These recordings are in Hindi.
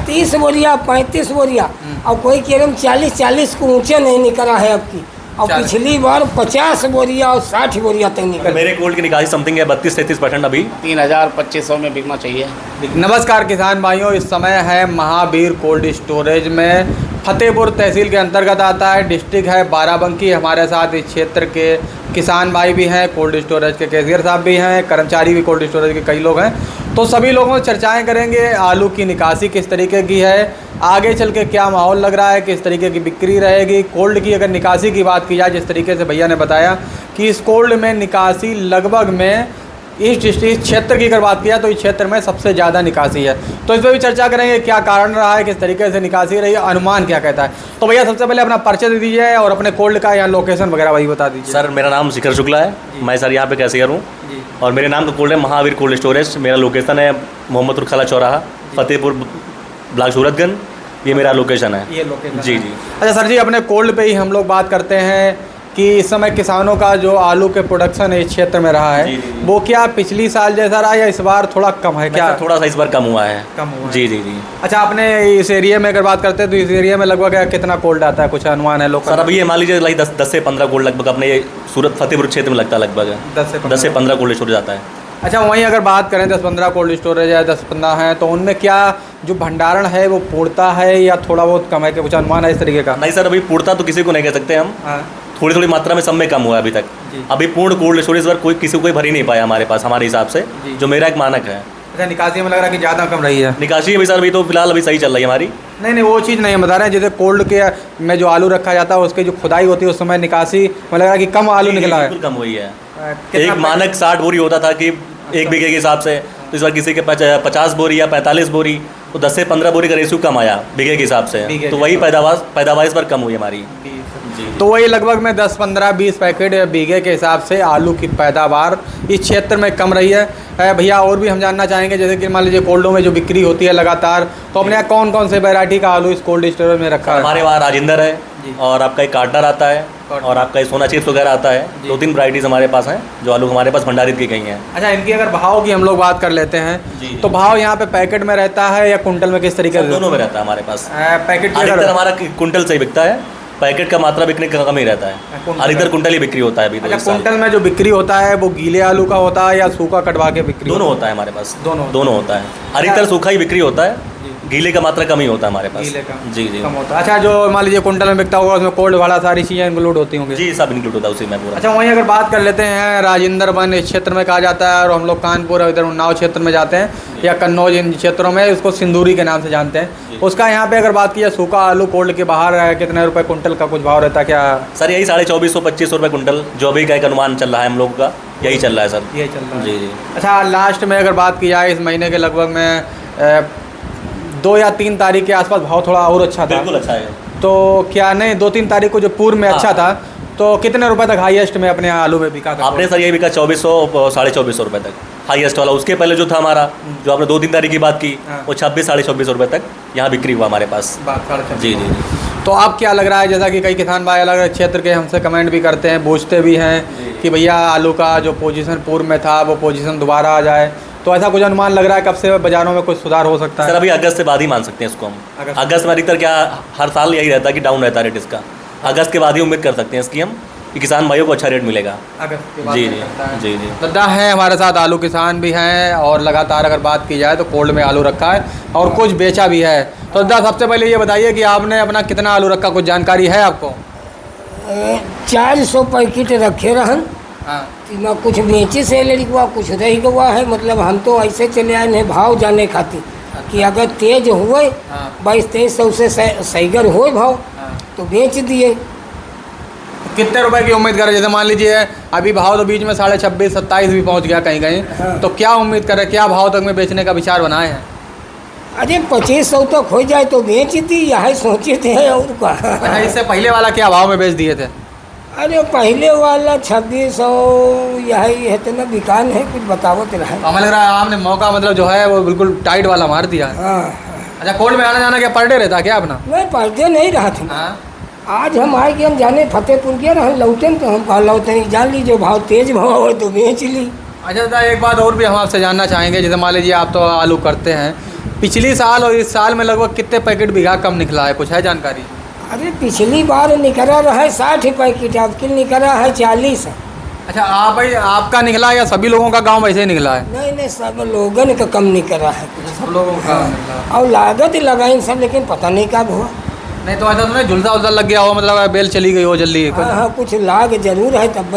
30 बोरिया 35 बोरिया और कोई कह रहे 40 को ऊंचे नहीं निकला है अब की, और पिछली बार 50 बोरिया और 60 बोरिया तक निकल। मेरे गोल्ड की निकासी समथिंग है 32-33% अभी 3,000-2,500 में बिकना चाहिए। नमस्कार किसान भाइयों, इस समय है महावीर कोल्ड स्टोरेज में, फतेहपुर तहसील के अंतर्गत आता है, डिस्ट्रिक्ट है बाराबंकी। हमारे साथ इस क्षेत्र के किसान भाई भी हैं, कोल्ड स्टोरेज के कैशियर साहब भी हैं, कर्मचारी भी कोल्ड स्टोरेज के कई लोग हैं। तो सभी लोगों से चर्चाएं करेंगे, आलू की निकासी किस तरीके की है, आगे चल के क्या माहौल लग रहा है, किस तरीके की बिक्री रहेगी। कोल्ड की अगर निकासी की बात की जाए, जिस तरीके से भैया ने बताया कि इस कोल्ड में निकासी लगभग में इस क्षेत्र की अगर बात किया तो इस क्षेत्र में सबसे ज़्यादा निकासी है। तो इस पर भी चर्चा करेंगे, क्या कारण रहा है, किस तरीके से निकासी रही है, अनुमान क्या कहता है। तो भैया सबसे पहले अपना परिचय दे दीजिए और अपने कोल्ड का यहाँ लोकेशन वगैरह वही बता दीजिए। सर मेरा नाम शिखर शुक्ला है, मैं सर यहाँ पे कैशियर हूँ और मेरे नाम का कोल्ड है महावीर कोल्ड स्टोरेज। मेरा लोकेशन है मोहम्मदपुर खला चौराहा, फतेहपुर ब्लॉक सूरतगंज, ये मेरा लोकेशन है। ये लोकेशन जी जी। अच्छा सर जी, अपने कोल्ड पे ही हम लोग बात करते हैं कि इस समय किसानों का जो आलू के प्रोडक्शन इस क्षेत्र में रहा है, जी, जी, वो क्या पिछली साल जैसा रहा या इस बार थोड़ा कम है? क्या थोड़ा सा इस बार कम हुआ है? कम हुआ जी जी जी। अच्छा, आपने इस एरिया में अगर बात करते हैं तो इस एरिया में लगभग कितना कोल्ड आता है, कुछ अनुमान है लोग? सर अभी ये मान लीजिए 10 से 15 कोल्ड लगभग अपने ये सूरत फतेहपुर क्षेत्र में लगता है, लगभग 10 से 15 कोल्ड स्टोरेज आता है। अच्छा, वहीं अगर बात करें 10-15 कोल्ड स्टोरेज है, 10-15 है, तो उनमें क्या जो भंडारण है वो पूर्णता है या थोड़ा बहुत कम है, कि कुछ अनुमान है इस तरीके का? नहीं सर, अभी पूर्णता तो किसी को नहीं कह सकते हम, थोड़ी थोड़ी मात्रा में सब में कम हुआ है अभी तक। अभी पूर्ण कोल्ड स्टोरेज पर कोई किसी को कोई भर ही नहीं पाया हमारे पास, हमारे हिसाब से जो मेरा एक मानक है। अच्छा, निकासी में लग रहा है कि ज़्यादा कम रही है निकासी अभी सर अभी तो फिलहाल अभी सही चल रही है हमारी। नहीं वो चीज़ नहीं हम बता रहे हैं, जैसे कोल्ड के में जो आलू रखा जाता है उसकी जो खुदाई होती है उस समय निकासी में लग रहा है कि कम आलू निकला है। बिल्कुल कम हुई है। एक मानक 60 बोरी होता था कि एक बीघे के हिसाब से, तो इस बार किसी के 50 बोरी या 45 बोरी, तो 10 से 15 बोरी का रेशियो कम आया बीघे के हिसाब से, तो वही पैदावार इस बार कम हुई हमारी। तो वही लगभग में 10, 15, 20 पैकेट बीघे के हिसाब से आलू की पैदावार इस क्षेत्र में कम रही है। भैया और भी हम जानना चाहेंगे, जैसे कि मान लीजिए कोल्डों में जो बिक्री होती है लगातार, तो अपने यहाँ कौन कौन से वैरायटी का आलू इस कोल्ड स्टोरेज में रखा है? हमारे वहाँ राजेंद्र है और आपका एक कार्टर आता है और आपका एक सोना चिप्स वगैरह आता है। 2-3 वैराइटीज हमारे पास हैं जो आलू हमारे पास भंडारित की गई हैं। अच्छा, इनकी अगर भाव की हम लोग बात कर लेते हैं तो भाव यहाँ पे पैकेट में रहता है या कुंटल में, किस तरीके से? दोनों में रहता है हमारे पास। पैकेट अधिकतर हमारा कुंटल से ही बिकता है, पैकेट का मात्रा बिकने का कम ही रहता है, अधिकतर कुंटल ही बिक्री होता है अभी। अच्छा, कुंटल में जो बिक्री होता है वो गीले आलू का होता है या सूखा कटवा के बिक्री? दोनों होता है हमारे पास, दोनों होता है। अधिकतर सूखा ही बिक्री होता है, गीले का मात्रा कम ही होता है हमारे पास। गीले का जी जी कम होता है। अच्छा, जो मान लीजिए कुंटल में बिकता होगा उसमें कोल्ड वाला सारी चीज़ें इंक्लूड होती होंगी? जी, सब इंक्लूड होता है उसी में पूरा। अच्छा, वहीं अगर बात कर लेते हैं राजेंद्र वन इस क्षेत्र में कहा जाता है, और हम लोग कानपुर और इधर उन्नाव क्षेत्र में जाते हैं या कन्नौज, इन क्षेत्रों में उसको सिंदूरी के नाम से जानते हैं। उसका यहाँ पे अगर बात की जाए सूखा आलू कोल्ड के बाहर कितने रुपए कुंटल का कुछ भाव रहता है क्या? सर यही 2450-2500 रुपये कुंटल जो अभी का एक अनुमान चल रहा है हम लोग का, यही चल रहा है सर। यही चल रहा है जी जी। अच्छा, लास्ट में अगर बात की जाए इस महीने के लगभग में 2 या 3 तारीख के आसपास भाव थोड़ा और अच्छा था। बिल्कुल अच्छा है। तो क्या नहीं 2-3 तारीख को जो पूर्व में अच्छा था, तो कितने रुपए तक हाईएस्ट में अपने आलू में बिका था? आपने सर ये बिका 2400 2450 रुपये तक हाईएस्ट वाला। उसके पहले जो था हमारा, जो आपने 2-3 तारीख की बात की, वो 26-24 रुपये तक यहाँ बिक्री हुआ हमारे पास। जी जी। तो आप क्या लग रहा है, जैसा कि कई किसान भाई अलग अलग क्षेत्र के हमसे कमेंट भी करते हैं, पूछते भी हैं कि भैया आलू का जो पोजीशन पूर्व में था वो पोजीशन दोबारा आ जाए, तो ऐसा कुछ अनुमान लग रहा है कब से बाजारों में कुछ सुधार हो सकता है? सर अभी अगस्त से बाद ही मान सकते हैं इसको हम। अगस्त में अधिकतर क्या हर साल यही रहता है कि डाउन रहता है रेट इसका। अगस्त के बाद ही उम्मीद कर सकते हैं इसकी हम कि किसान भाइयों को अच्छा रेट मिलेगा। अगस्त के बाद जी जी जी जी। दादा हैं हमारे साथ, आलू किसान भी हैं और लगातार अगर बात की जाए तो कोल्ड में आलू रखा है और कुछ बेचा भी है। तो दादा सबसे पहले ये बताइए कि आपने अपना कितना आलू रखा, कुछ जानकारी है आपको? 400 पैकेट रखे रहन। हाँ, ना कुछ बेचे से लड़कवा, कुछ रह गवा है। मतलब हम तो ऐसे चले आए हैं भाव जाने खातिर कि अगर तेज हुए 2200-2300 से सहीगर हो भाव तो बेच दिए। कितने रुपए की उम्मीद करें? जैसे मान लीजिए अभी भाव तो बीच में 26-27 भी पहुंच गया कहीं कहीं, तो क्या उम्मीद करें, क्या भाव तक में बेचने का विचार बनाए हैं? अरे 2500 तक हो जाए तो बेच दी, यही सोचे थे और क्या। इससे पहले वाला क्या भाव में बेच दिए थे? अरे पहले वाला 2600 यही है तो ना दुकान है, कुछ बतावत रहा। हमें लग रहा है आपने मौका मतलब जो है वो बिल्कुल टाइट वाला मार दिया। हाँ। अच्छा, कोल्ड में आना जाना क्या पर डे रहता क्या अपना? नहीं, पर डे नहीं रहा था। आज हम आए कि हम जाने फतेहपुर गया रहे लौटे, तो हम कहा लौटे जान लीजिए भाव तेज भाव हो तो बेच ली। अच्छा दादा, एक बात और भी हम आपसे जानना चाहेंगे, जैसे मान लीजिए आप तो आलू करते हैं, पिछली साल और इस साल में लगभग कितने पैकेट बीघा कम निकला है, कुछ है जानकारी? अरे पिछली बार निकला रहा 60 पैकेट, आपके निकला है 40। अच्छा, आप भाई आपका निकला या सभी लोगों का गांव वैसे ही निकला है? नहीं नहीं, सब लोगन का कम निकला है। सब लोगों का निकला। और लागत लगाई सब, लेकिन पता नहीं कब हुआ। नहीं तो ऐसा तो नहीं झुलसा उलसा लग गया हो, मतलब बेल चली गई हो जल्दी? हाँ, कुछ लाग जरूर है तब।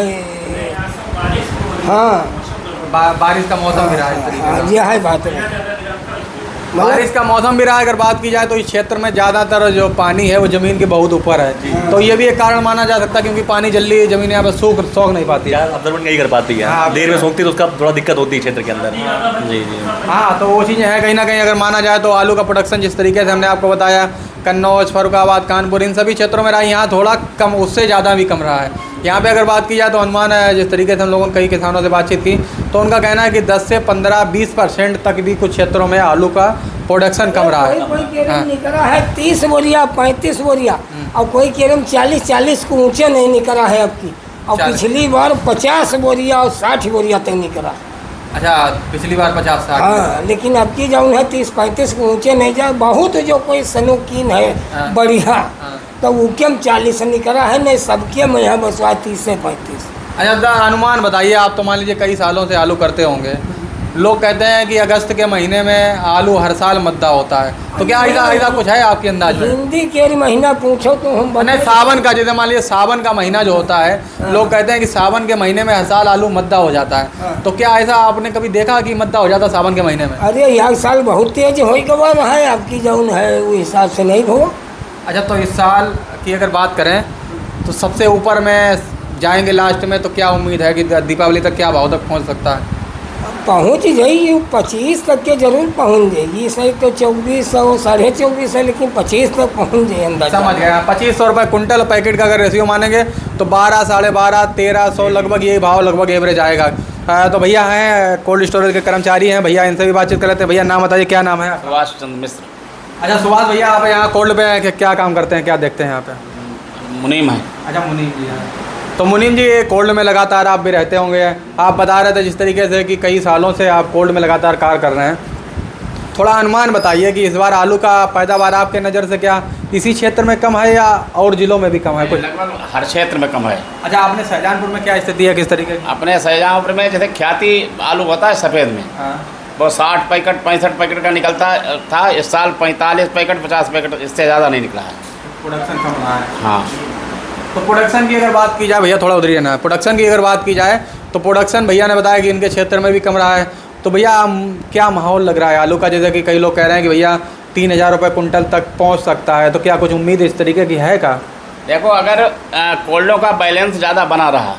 हाँ, बारिश का मौसम भी रहा है इस तरीके से। यह है बात है। बारिश का मौसम भी रहा है। अगर बात की जाए तो इस क्षेत्र में ज़्यादातर जो पानी है वो ज़मीन के बहुत ऊपर है, तो ये भी एक कारण माना जा सकता है, क्योंकि पानी जल्दी ज़मीन यहाँ पर सूख नहीं पाती है, अब्जर्वेंट नहीं कर पाती है। हाँ, देर में सूखती तो उसका थोड़ा दिक्कत होती है क्षेत्र के अंदर। जी जी। हाँ, तो वो चीज़ें हैं कहीं ना कहीं। अगर माना जाए तो आलू का प्रोडक्शन जिस तरीके से हमने आपको बताया, कन्नौज, फर्रुखाबाद, कानपुर, इन सभी क्षेत्रों में रहा है। यहाँ थोड़ा कम, उससे ज़्यादा भी कम रहा है। यहाँ पे अगर बात की जाए तो अनुमान है, जिस तरीके से हम लोगों ने कई किसानों से बातचीत की तो उनका कहना है कि 10 से 15-20% तक भी कुछ क्षेत्रों में आलू का प्रोडक्शन कम रहा है। कोई केरम निकला है 30 बोरिया, 35 बोरिया, और कोई केरम 40 को ऊंचे नहीं निकला है आपकी। और 40। पिछली बार 50 बोरिया और 60 बोरिया तक निकला। अच्छा, पिछली बार 50-60। हाँ, लेकिन अब की जो है 30-35 के ऊंचे नहीं जाए। बहुत जो कोई सनोकीन है हाँ। बढ़िया, हाँ। तो उके में 40 निकला है, नहीं सबके में यहाँ बस 30 से 35। अच्छा, अनुमान बताइए आप। तो मान लीजिए कई सालों से आलू करते होंगे, लोग कहते हैं कि अगस्त के महीने में आलू हर साल मद्दा होता है, तो क्या ऐसा कुछ है आपके अंदाज में? हिंदी के महीना पूछो तो हम नहीं, सावन का, जैसे मान लीजिए सावन का महीना जो होता है, लोग कहते हैं कि सावन के महीने में हर साल आलू मद्दा हो जाता है, तो क्या ऐसा आपने कभी देखा कि मद्दा हो जाता सावन के महीने में? अरे यह साल बहुत तेज हो गवा रहा है, आपकी जौन है वो हिसाब से नहीं हुआ। अच्छा, तो इस साल की अगर बात करें तो सबसे ऊपर में जाएंगे लास्ट में, तो क्या उम्मीद है कि दीपावली तक क्या भाव तक पहुंच सकता है? पहुंच जाएगी 25 तक के जरूर पहुंच जाएगी। सही तो 2400 24.5 है, लेकिन 25 तक पहुंच जाए अंदाजा। समझ गया। 2500 रुपये कुंटल पैकेट का अगर रेशियो मानेंगे तो 12, 12.5, 1300 लगभग यही भाव लगभग एवरेज आएगा। तो भैया हैं कोल्ड स्टोरेज के कर्मचारी हैं, भैया इनसे भी बातचीत कर लेते हैं। भैया नाम बताइए, क्या नाम है? सुभाष चंद्र मिश्र। अच्छा सुभाष भैया, आप यहाँ कोल्ड पे क्या काम करते हैं, क्या देखते हैं यहाँ पे? मुनीम है। अच्छा, मुनीम जी हैं। तो मुनीम जी, कोल्ड में लगातार आप भी रहते होंगे, आप बता रहे थे जिस तरीके से कि कई सालों से आप कोल्ड में लगातार कार्य कर रहे हैं, थोड़ा अनुमान बताइए कि इस बार आलू का पैदावार आपके नज़र से क्या इसी क्षेत्र में कम है या और जिलों में भी कम है? कुछ लगभग हर क्षेत्र में कम है। अच्छा, आपने शाहजहानपुर में क्या स्थिति है, किस तरीके की? अपने शाहजहांपुर में जैसे ख्याति आलू होता है सफ़ेद में, वो 60 पैकेट 65 पैकेट का निकलता था। इस साल 45 पैकेट 50 पैकेट, इससे ज़्यादा नहीं निकला है। प्रोडक्शन कम रहा है। हाँ, तो प्रोडक्शन की अगर बात की जाए, भैया थोड़ा उधर ही ना, प्रोडक्शन की अगर बात की जाए तो प्रोडक्शन भैया ने बताया कि इनके क्षेत्र में भी कम रहा है। तो भैया क्या माहौल लग रहा है आलू का? जैसे कि कई लोग कह रहे हैं कि भैया 3000 रुपये कुंटल तक पहुंच सकता है, तो क्या कुछ उम्मीद इस तरीके की है का? देखो, अगर कोल्डों का बैलेंस ज़्यादा बना रहा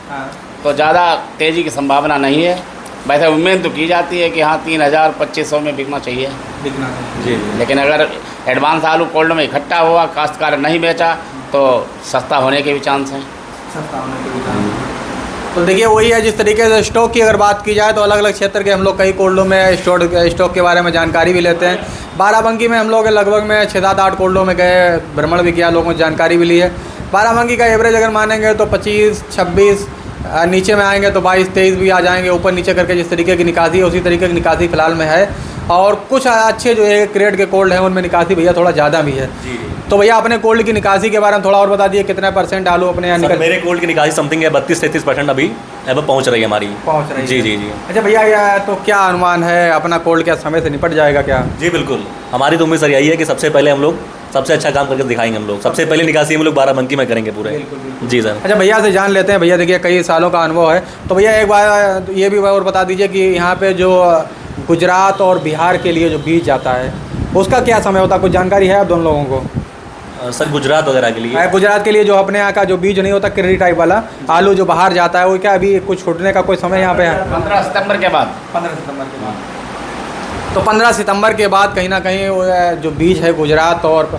तो ज़्यादा तेज़ी की संभावना नहीं है। वैसे उम्मीद तो की जाती है कि हाँ 3000-2500 में बिकना चाहिए। दिखना जी, लेकिन अगर एडवांस आलू कोल्ड में इकट्ठा हुआ, काश्तकार नहीं बेचा, तो सस्ता होने के भी चांस हैं। सस्ता होने के भी। तो देखिए वही है, जिस तरीके से स्टॉक की अगर बात की जाए तो अलग अलग क्षेत्र के हम लोग कई कोल्डों में स्टॉक के बारे में जानकारी भी लेते हैं। बाराबंकी में हम लोग लगभग में 6-7-8 कोल्डों में गए, भ्रमण भी किया, लोगों को जानकारी भी ली है। बाराबंकी का एवरेज अगर मानेंगे तो 25-26, नीचे में आएंगे तो 22-23 भी आ जाएंगे, ऊपर नीचे करके जिस तरीके की निकासी है उसी तरीके की निकासी फिलहाल में है। और कुछ अच्छे जो है क्रेड के कोल्ड हैं उनमें निकासी भैया थोड़ा ज़्यादा भी है। तो भैया अपने कोल्ड की निकासी के बारे में थोड़ा और बता दिए, कितना % आलू अपने यहाँ निकल? मेरे कोल्ड की निकासी समथिंग है 32-33% अभी अब पहुँच रही है हमारी। पहुँच रही है। जी जी जी। अच्छा भैया, तो क्या अनुमान है अपना कोल्ड क्या समय से निपट जाएगा क्या? जी बिल्कुल, हमारी तो उम्मीद सर यही है कि सबसे पहले हम लोग सबसे अच्छा काम करके दिखाएंगे। हम लोग सबसे पहले निकासी हम लोग बाराबंकी में करेंगे पूरे। बिल्कुल। जी सर। अच्छा भैया से जान लेते हैं। भैया देखिए कई सालों का अनुभव है, तो भैया एक बार ये भी और बता दीजिए कि यहाँ पे जो गुजरात और बिहार के लिए जो बीज जाता है उसका क्या समय होता है, कुछ जानकारी है आप दोनों लोगों को? सर गुजरात वगैरह के लिए, गुजरात के लिए जो अपने यहाँ का जो बीज नहीं होता क्रेडी टाइप वाला आलू जो बाहर जाता है, वो क्या अभी कुछ छूटने का कोई समय यहाँ पे है? 15 सितंबर के बाद। 15 सितंबर के बाद। तो 15 सितंबर के बाद कहीं ना कहीं जो बीज है गुजरात और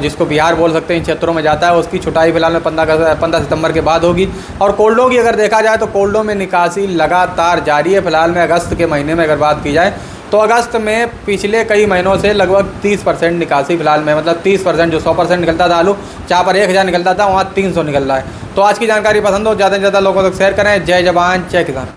जिसको बिहार बोल सकते हैं इन क्षेत्रों में जाता है, उसकी छुटाई फिलहाल में 15 सितंबर के बाद होगी। और कोल्डों की अगर देखा जाए तो कोल्डों में निकासी लगातार जारी है। फिलहाल में अगस्त के महीने में अगर बात की जाए तो अगस्त में पिछले कई महीनों से लगभग 30% निकासी फिलहाल में, मतलब 30% जो 100% निकलता था आलू, जहाँ पर 1000 निकलता था वहाँ 300 निकल रहा है। तो आज की जानकारी पसंद हो ज़्यादा से ज़्यादा लोगों तक शेयर करें। जय जवान जय किसान।